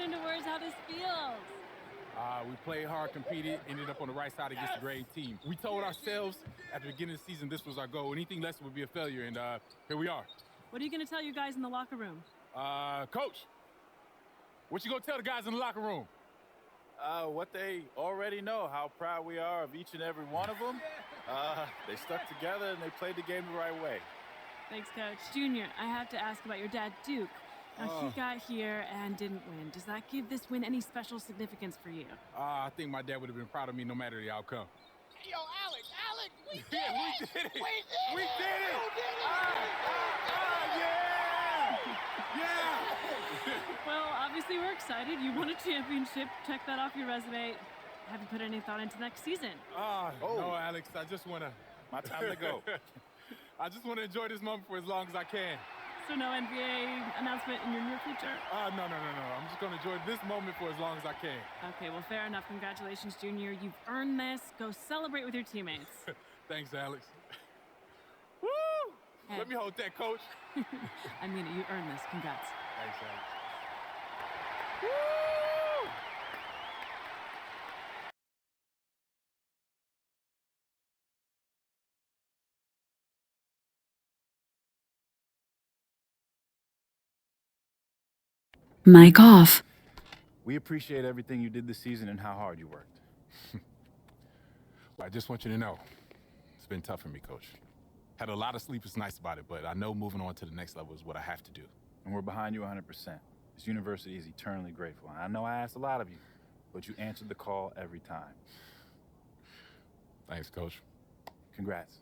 put into words how this feels. We played hard, competed, ended up on the right side against a great team. We told ourselves at the beginning of the season this was our goal. Anything less would be a failure, and here we are. What are you going to tell your guys in the locker room? Coach, what you gonna tell the guys in the locker room? What they already know, how proud we are of each and every one of them. They stuck together and they played the game the right way. Thanks, Coach. Junior, I have to ask about your dad, Duke. Now, he got here and didn't win. Does that give this win any special significance for you? I think my dad would have been proud of me no matter the outcome. Hey, yo, Alex, we did Yeah, it! we did it! We did it! We did it! Yeah! Well, obviously we're excited. You won a championship. Check that off your resume. Have you put any thought into next season? No, Alex. I just want to... My time to go. I just want to enjoy this moment for as long as I can. So no NBA announcement in your near future? No. I'm just going to enjoy this moment for as long as I can. Okay, well, fair enough. Congratulations, Junior. You've earned this. Go celebrate with your teammates. Thanks, Alex. Woo! Hey. Let me hold that, Coach. I mean it. You earned this. Congrats. Thanks, Alex. Woo! Mic off. We appreciate everything you did this season and how hard you worked. Well, I just want you to know, it's been tough for me, Coach. Had a lot of sleepless nights about it, but I know moving on to the next level is what I have to do. And we're behind you 100%. This university is eternally grateful. And I know I asked a lot of you, but you answered the call every time. Thanks, Coach. Congrats.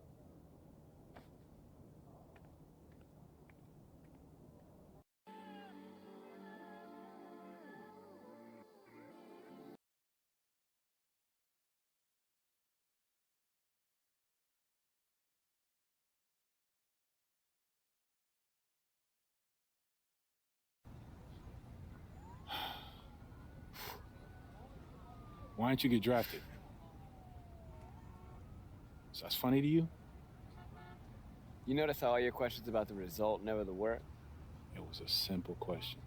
Why didn't you get drafted? So that's funny to you? You notice how all your questions about the result, never the work? It was a simple question.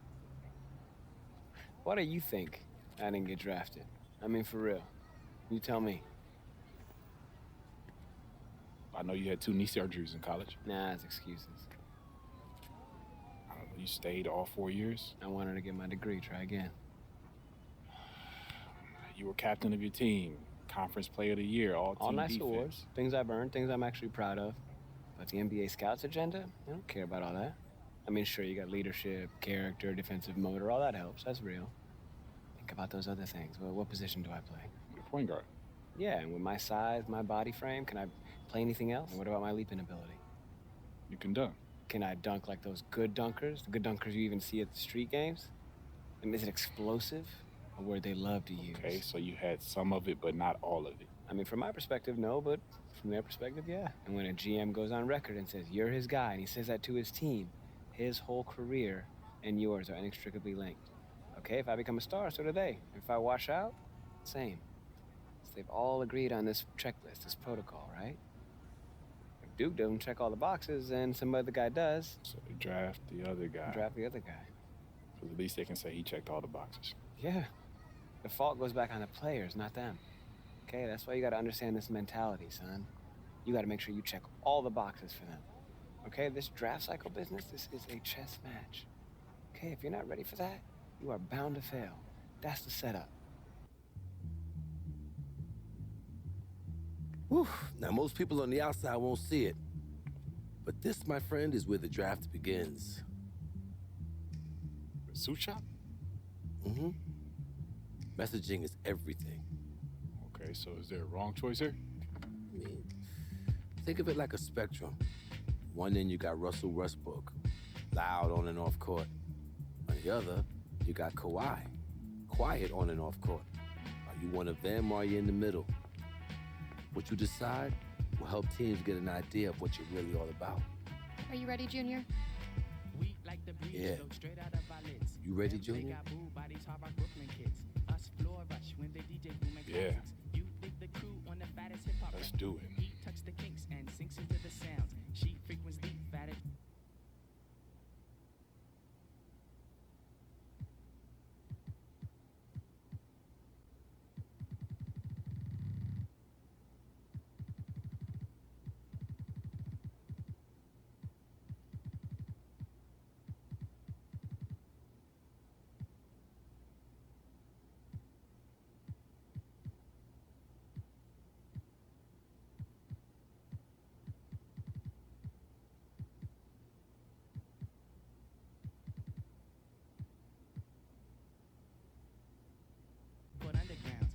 Why do you think I didn't get drafted? I mean, for real. You tell me. I know you had 2 knee surgeries in college. Nah, it's excuses. I don't know, you stayed all 4 years. I wanted to get my degree, try again. You were captain of your team, conference player of the year, all nice defense. awards, things I've earned, things I'm actually proud of. But the NBA scouts agenda, I don't care about all that. I mean, sure, you got leadership, character, defensive motor, all that helps, that's real. Think about those other things. Well, what position do I play? You're a point guard. Yeah, and with my size, my body frame, can I play anything else? And what about my leaping ability? You can dunk. Can I dunk like those good dunkers? The good dunkers you even see at the street games? I mean, is it explosive? A word they love to use. Okay, so you had some of it, but not all of it. I mean, from my perspective, no, but from their perspective, yeah. And when a GM goes on record and says, you're his guy, and he says that to his team, his whole career and yours are inextricably linked. Okay, if I become a star, so do they. If I wash out, same. So they've all agreed on this checklist, this protocol, right? If Duke doesn't check all the boxes, and some other guy does. So they draft the other guy. Draft the other guy. So at least they can say he checked all the boxes. Yeah. The fault goes back on the players, not them. Okay, that's why you gotta understand this mentality, son. You gotta make sure you check all the boxes for them. Okay, this draft cycle business, this is a chess match. Okay, if you're not ready for that, you are bound to fail. That's the setup. Whew. Now, most people on the outside won't see it. But this, my friend, is where the draft begins. The suit shop? Mm-hmm. Messaging is everything. Okay, so is there a wrong choice here? I mean, think of it like a spectrum. One end, you got Russell Westbrook, loud on and off court. On the other, you got Kawhi, quiet on and off court. Are you one of them or are you in the middle? What you decide will help teams get an idea of what you're really all about. Are you ready, Junior? Yeah. You ready, Junior? Yeah. Let's do it.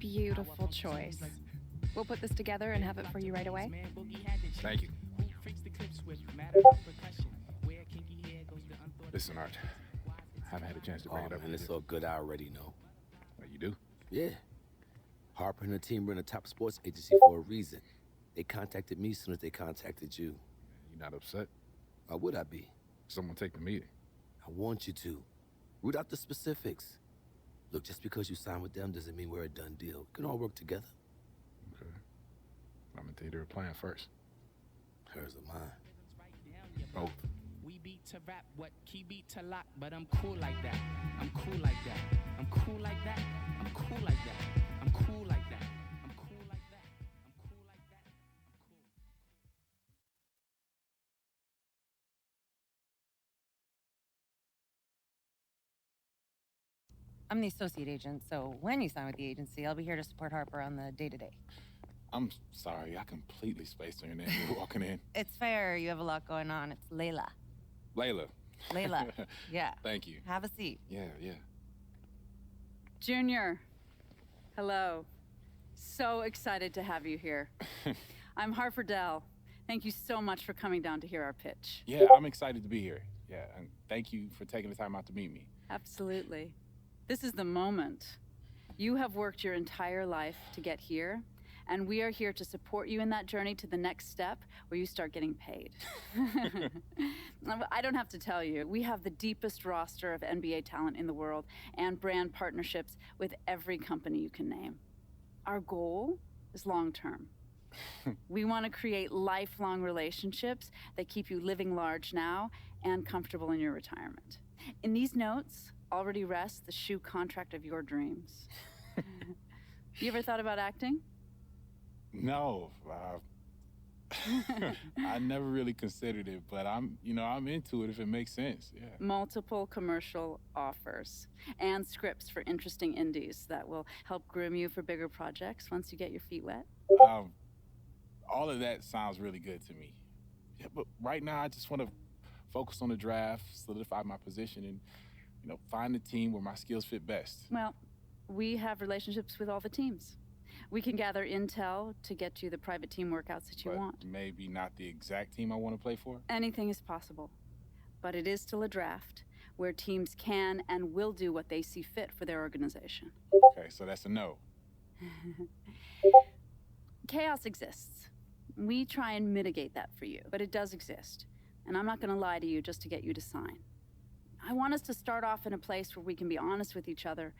Beautiful choice. We'll put this together and have it for you right away. Thank you. Listen, Art, I haven't had a chance to bring Oh, it up. man, with it's you. all good. I already know. Oh, you do? Yeah. Harper and her team run a top sports agency for a reason. They contacted me as soon as they contacted you. You not upset? Why would I be? Someone take the meeting. I want you to. Root out the specifics. Look, just because you sign with them doesn't mean we're a done deal. We can all work together. Okay. I'm gonna take their plan first. Hers or mine. Both. We beat to rap, what key beat to lock, but I'm cool like that. I'm cool like that. I'm cool like that. I'm cool like that. I'm cool like that. I'm cool like that. I'm cool like that. I'm cool. I'm the associate agent, so when you sign with the agency, I'll be here to support Harper on the day-to-day. I'm sorry, I completely spaced on your name walking in. It's fair, you have a lot going on. It's Layla. Layla. Layla. Yeah. Thank you. Have a seat. Yeah. Junior, hello. So excited to have you here. I'm Harper Dell. Thank you so much for coming down to hear our pitch. Yeah, I'm excited to be here. Yeah, and thank you for taking the time out to meet me. Absolutely. This is the moment. You have worked your entire life to get here, and we are here to support you in that journey to the next step where you start getting paid. I don't have to tell you, we have the deepest roster of NBA talent in the world and brand partnerships with every company you can name. Our goal is long-term. We want to create lifelong relationships that keep you living large now and comfortable in your retirement. In these notes already rests the shoe contract of your dreams. You ever thought about acting? No, I never really considered it, but I'm into it if it makes sense. Yeah. Multiple commercial offers and scripts for interesting indies that will help groom you for bigger projects once you get your feet wet. All of that sounds really good to me. Yeah, but right now I just want to focus on the draft, solidify my position, and find a team where my skills fit best. Well, we have relationships with all the teams. We can gather intel to get you the private team workouts that you But want. maybe not the exact team I want to play for. Anything is possible. But it is still a draft where teams can and will do what they see fit for their organization. Okay, so that's a no. Chaos exists. We try and mitigate that for you, but it does exist. And I'm not going to lie to you just to get you to sign. I want us to start off in a place where we can be honest with each other.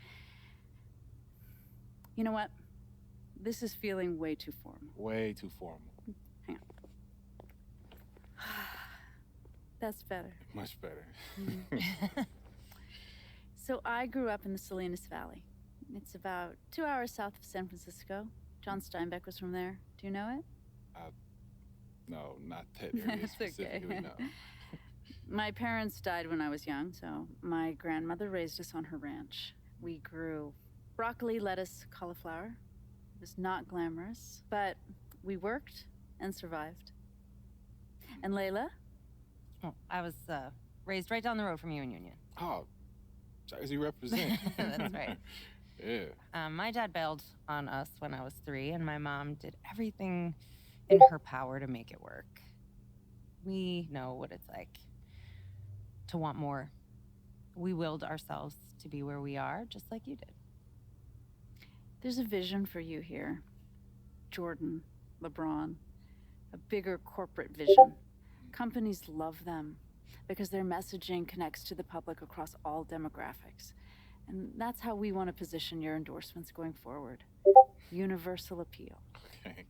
You know what? This is feeling way too formal. Way too formal. Hang on. That's better. Much better. So I grew up in the Salinas Valley. It's about 2 hours south of San Francisco. John Steinbeck was from there. Do you know it? No, not that area It's specifically, okay. no. My parents died when I was young, so my grandmother raised us on her ranch. We grew broccoli, lettuce, cauliflower. It was not glamorous, but we worked and survived. And Layla? Oh, I was raised right down the road from you in Union. Oh, Jersey represent. That's right. Yeah. My dad bailed on us when I was 3, and my mom did everything in her power to make it work. We know what it's like to want more. We willed ourselves to be where we are, just like you did. There's a vision for you here. Jordan, LeBron, a bigger corporate vision. Companies love them because their messaging connects to the public across all demographics. And that's how we want to position your endorsements going forward. Universal appeal. Okay.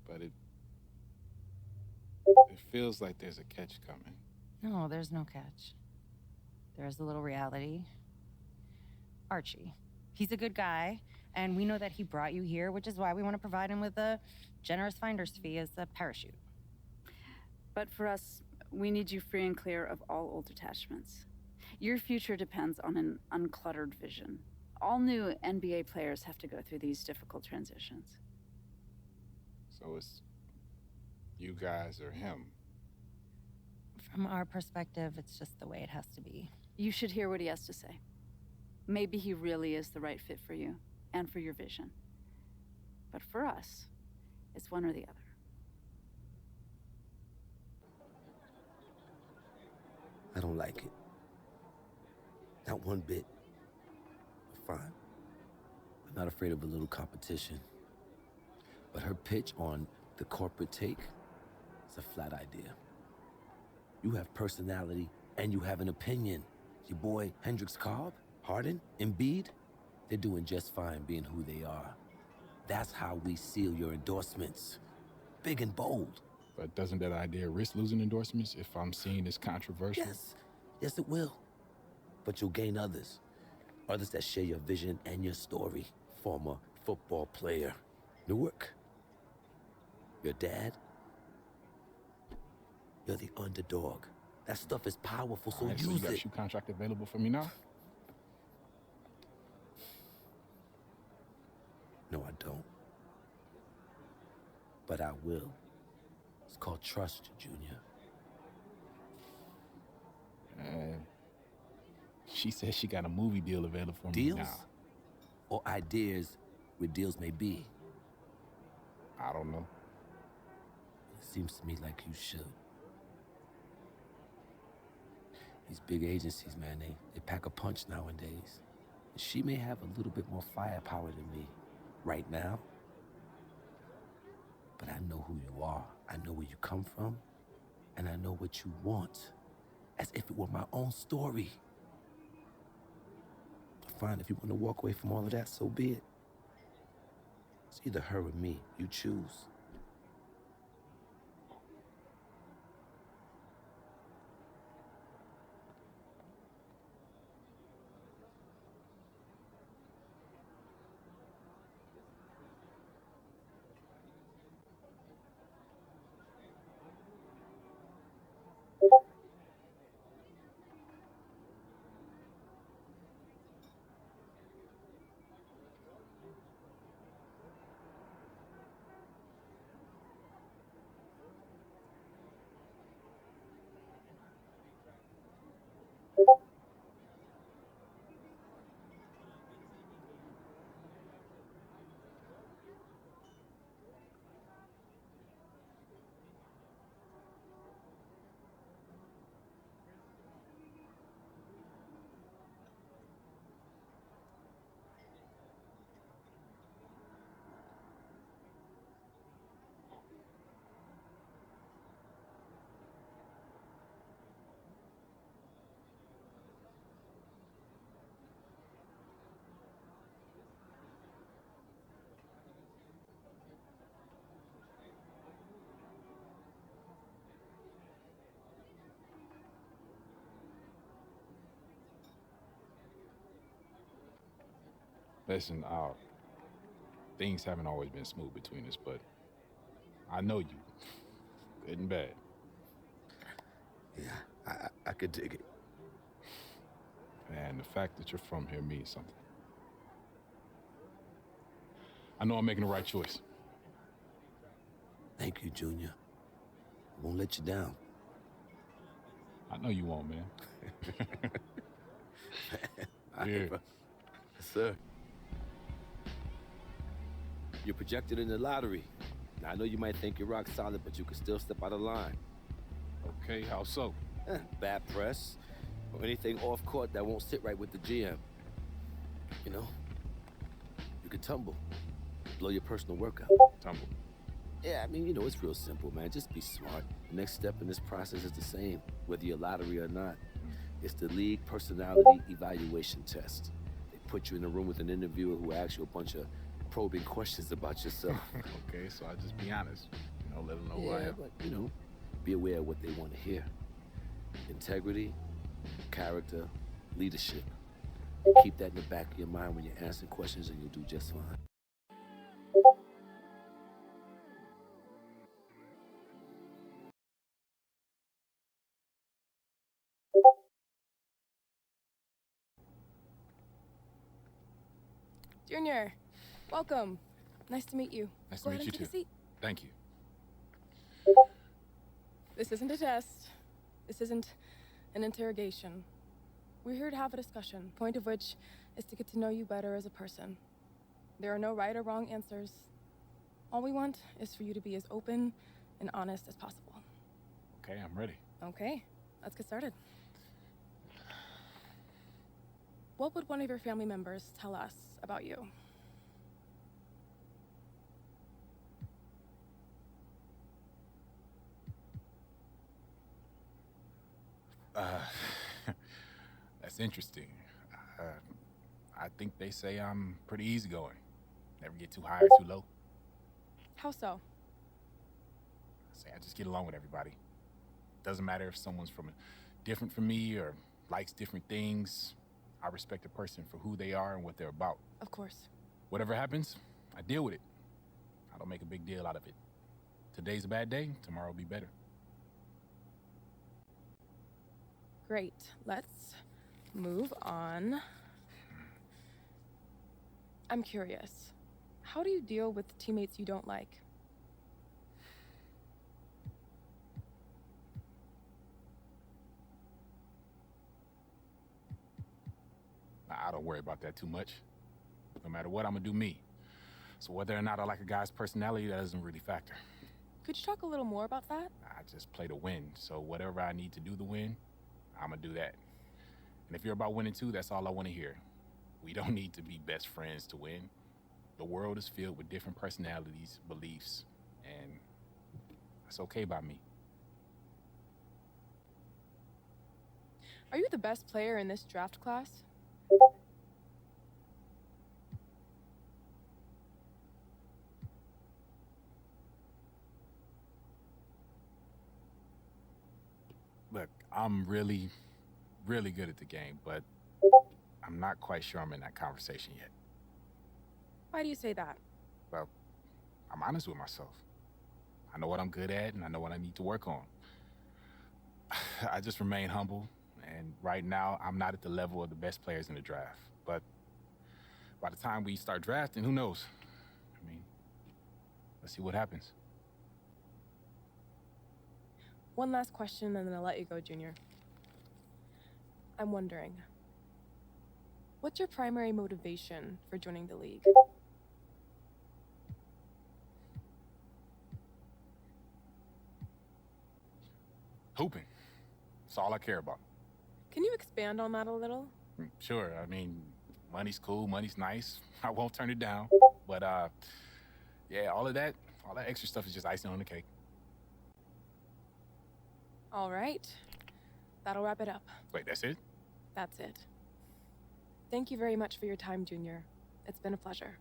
But it feels like there's a catch coming. No, there's no catch. There's a little reality. Archie. He's a good guy, and we know that he brought you here, which is why we want to provide him with a generous finder's fee as a parachute. But for us, we need you free and clear of all old attachments. Your future depends on an uncluttered vision. All new NBA players have to go through these difficult transitions. So it's you guys or him. From our perspective, it's just the way it has to be. You should hear what he has to say. maybe he really is the right fit for you and for your vision. But for us, it's one or the other. I don't like it. Not one bit. But fine. I'm not afraid of a little competition. But her pitch on the corporate take is a flat idea. You have personality and you have an opinion. Your boy Hendricks Cobb, Harden, Embiid, they're doing just fine being who they are. That's how we seal your endorsements. Big and bold. But doesn't that idea risk losing endorsements if I'm seen as controversial? Yes, it will. But you'll gain others. Others that share your vision and your story. Former football player. Newark. Your dad. You're the underdog. That stuff is powerful, so Alright, so you use got a it. shoe contract available for me now? No, I don't. But I will. It's called trust, Junior. She says she got a movie deal available for me Deals? now. Or ideas where deals may be? I don't know. It seems to me like you should. These big agencies, man, they pack a punch nowadays. She may have a little bit more firepower than me right now. But I know who you are. I know where you come from. And I know what you want. As if it were my own story. Fine, if you want to walk away from all of that, so be it. It's either her or me. You choose. Listen, things haven't always been smooth between us, but I know you. Good and bad. Yeah, I could dig it. And the fact that you're from here means something. I know I'm making the right choice. Thank you, Junior. I won't let you down. I know you won't, man. All Yeah. right, bro. Yes, sir. You're projected in the lottery. Now, I know you might think you're rock solid, but you can still step out of line. Okay, how so? Bad press, or anything off court that won't sit right with the GM. You know, you could tumble, blow your personal workout. Tumble. Yeah, I mean, you know, it's real simple, man. Just be smart. The next step in this process is the same, whether you're lottery or not. It's the league personality evaluation test. They put you in a room with an interviewer who asks you a bunch of probing questions about yourself. Okay, so I just be honest. You know, let them know who I Yeah, am. but, you know, be aware of what they want to hear. Integrity, character, leadership. And keep that in the back of your mind when you're answering questions, and you'll do just fine. Junior, welcome. Nice to meet you. Nice Go to ahead meet and you take a too. seat. Thank you. This isn't a test. This isn't an interrogation. We're here to have a discussion, point of which is to get to know you better as a person. There are no right or wrong answers. All we want is for you to be as open and honest as possible. Okay, I'm ready. Okay, let's get started. What would one of your family members tell us about you? That's interesting. I think they say I'm pretty easygoing. Never get too high or too low. How so? Say I just get along with everybody. Doesn't matter if someone's different from me or likes different things. I respect a person for who they are and what they're about. Of course. Whatever happens, I deal with it. I don't make a big deal out of it. Today's a bad day, tomorrow will be better. Great. Let's move on. I'm curious. How do you deal with teammates you don't like? I don't worry about that too much. No matter what, I'm gonna do me. So whether or not I like a guy's personality, that doesn't really factor. Could you talk a little more about that? I just play to win. So whatever I need to do to win, I'm gonna do that. And if you're about winning too, that's all I want to hear. We don't need to be best friends to win. The world is filled with different personalities, beliefs, and that's okay by me. Are you the best player in this draft class? Look, I'm really good at the game, but I'm not quite sure I'm in that conversation yet. Why do you say that? Well, I'm honest with myself. I know what I'm good at, and I know what I need to work on. I just remain humble, and right now, I'm not at the level of the best players in the draft. But by the time we start drafting, who knows? I mean, let's see what happens. One last question and then I'll let you go, Junior. I'm wondering, what's your primary motivation for joining the league? Hooping. That's all I care about. Can you expand on that a little? Sure, I mean, money's cool, money's nice. I won't turn it down. But, yeah, all that extra stuff is just icing on the cake. All right. That'll wrap it up. Wait, that's it? That's it. Thank you very much for your time, Junior. It's been a pleasure.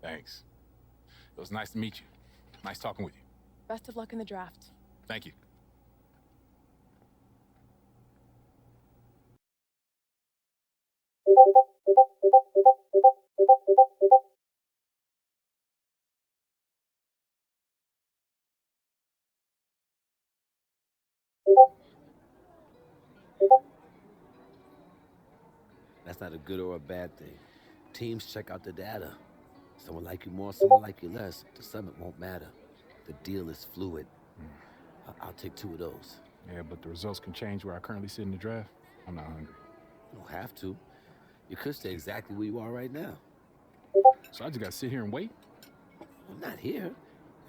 Thanks. It was nice to meet you. Nice talking with you. Best of luck in the draft. Thank you. That's not a good or a bad thing. Teams check out the data. Someone like you more, someone like you less. To some, it won't matter. The deal is fluid. I'll take 2 of those. Yeah, but the results can change where I currently sit in the draft. I'm not hungry. You don't have to. You could stay exactly where you are right now. So I just gotta sit here and wait? Well, not here.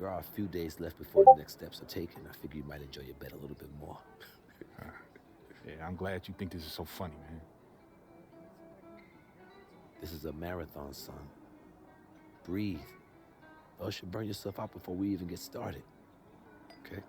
There are a few days left before the next steps are taken. I figure you might enjoy your bet a little bit more. Yeah, I'm glad you think this is so funny, man. This is a marathon, son. Breathe. Else you'll burn yourself out before we even get started. Okay?